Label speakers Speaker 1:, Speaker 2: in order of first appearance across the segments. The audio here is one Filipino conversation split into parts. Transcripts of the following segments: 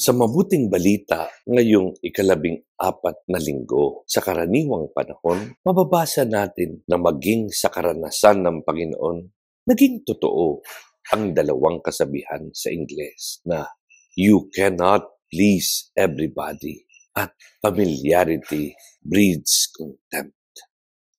Speaker 1: Sa mabuting balita ngayong ikalabing-apat na linggo sa karaniwang panahon, mababasa natin na maging sa karanasan ng Panginoon, naging totoo ang dalawang kasabihan sa Ingles na "You cannot please everybody" at "Familiarity breeds contempt."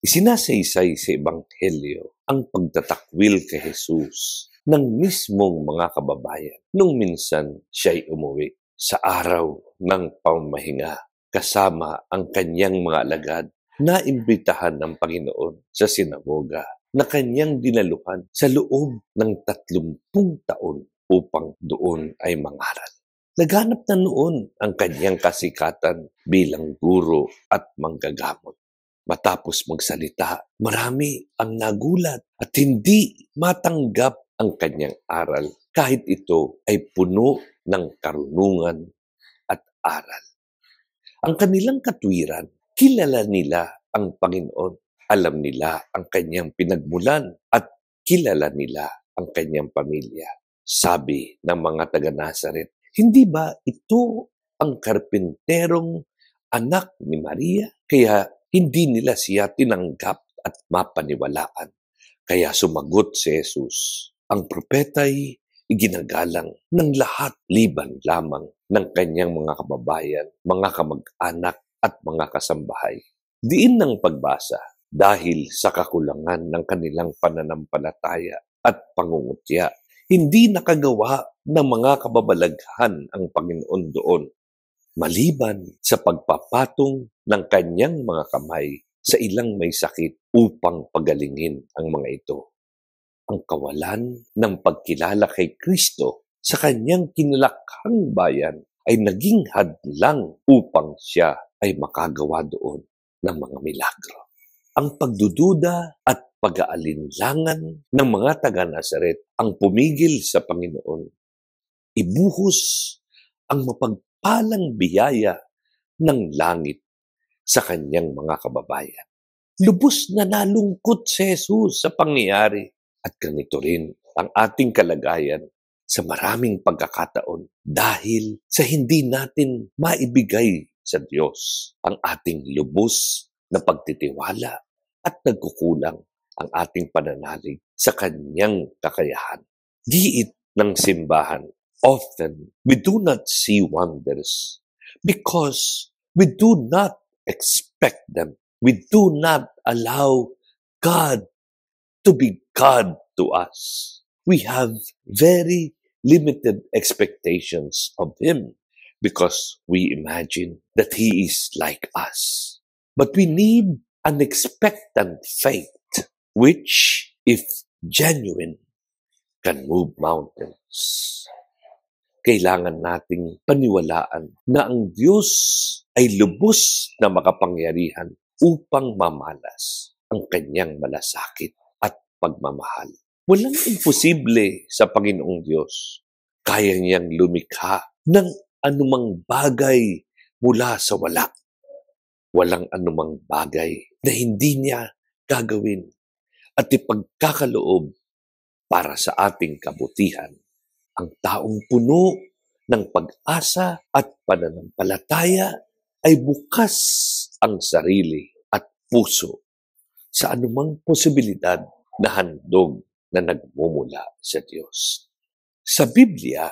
Speaker 1: Isinasaysay sa Ebanghelyo ang pagtatakwil kay Jesus ng mismong mga kababayan nung minsan siya'y umuwi sa araw ng pamahinga kasama ang kanyang mga alagad na imbitahan ng Panginoon sa sinagoga na kanyang dinaluhan sa loob ng 30 taon upang doon ay mangaral. Laganap na noon ang kanyang kasikatan bilang guro at manggagamot. Matapos magsalita, marami ang nagulat at hindi matanggap ang kanyang aral kahit ito ay puno ng karunungan at aral. Ang kanilang katwiran, kilala nila ang Panginoon. Alam nila ang kanyang pinagmulan at kilala nila ang kanyang pamilya. Sabi ng mga taga-Nazaret, hindi ba ito ang karpinterong anak ni Maria? Kaya hindi nila siya tinanggap at mapaniwalaan. Kaya sumagot si Jesus, ang propeta'y iginagalang ng lahat liban lamang ng kanyang mga kababayan, mga kamag-anak at mga kasambahay. Diin ng pagbasa dahil sa kakulangan ng kanilang pananampalataya at pangungutya, hindi nakagawa ng mga kababalaghan ang Panginoon doon, maliban sa pagpapatong ng kanyang mga kamay sa ilang may sakit upang pagalingin ang mga ito. Ang kawalan ng pagkilala kay Kristo sa kanyang kinalakhang bayan ay naging hadlang upang siya ay makagawa doon ng mga milagro. Ang pagdududa at pag-aalinlangan ng mga taga-Nazaret ang pumigil sa Panginoon. Ibuhos ang mapagpalang biyaya ng langit sa kanyang mga kababayan. Lubos na nalungkot si Jesus sa pangyayari. At ganito rin ang ating kalagayan sa maraming pagkakataon dahil sa hindi natin maibigay sa Diyos ang ating lubos na pagtitiwala at nagkukulang ang ating pananalig sa kanyang kakayahan. Giit ng simbahan, often we do not see wonders because we do not expect them. We do not allow God to be God to us. We have very limited expectations of Him because we imagine that He is like us. But we need an expectant faith which, if genuine, can move mountains. Kailangan nating paniwalaan na ang Diyos ay lubos na makapangyarihan upang mamalas ang kanyang malasakit pagmamahal. Walang imposible sa Panginoong Diyos. Kaya niyang lumikha ng anumang bagay mula sa wala. Walang anumang bagay na hindi niya gagawin at ipagkakaloob para sa ating kabutihan. Ang taong puno ng pag-asa at pananampalataya ay bukas ang sarili at puso sa anumang posibilidad na handog na nagmumula sa Diyos. Sa Biblia,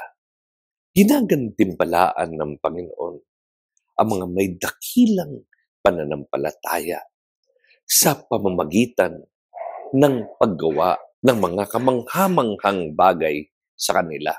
Speaker 1: ginagantimpalaan ng Panginoon ang mga may dakilang pananampalataya sa pamamagitan ng paggawa ng mga kamanghamanghang bagay sa kanila.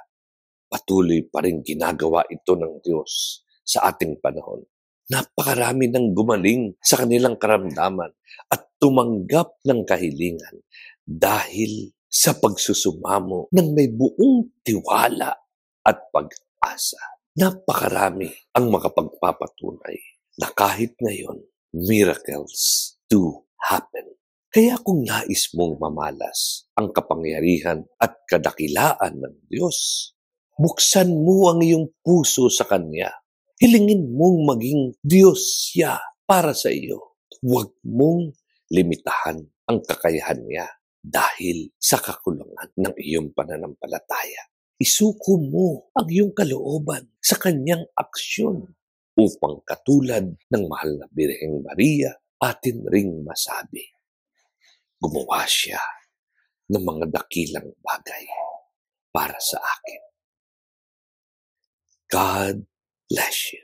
Speaker 1: Patuloy pa rin ginagawa ito ng Diyos sa ating panahon. Napakarami ng gumaling sa kanilang karamdaman at tumanggap ng kahilingan dahil sa pagsusumamo ng may buong tiwala at pag-asa. Napakarami ang makapagpapatunay na kahit ngayon, miracles do happen. Kaya kung nais mong mamalas ang kapangyarihan at kadakilaan ng Diyos, buksan mo ang iyong puso sa Kanya. Hilingin mong maging Diyos siya para sa iyo. Huwag mong limitahan ang kakayahan niya dahil sa kakulangan ng iyong pananampalataya. isuko mo ang iyong kalooban sa kanyang aksyon upang katulad ng mahal na Birheng Maria, atin ring masabi, gumawa siya ng mga dakilang bagay para sa akin. God bless you.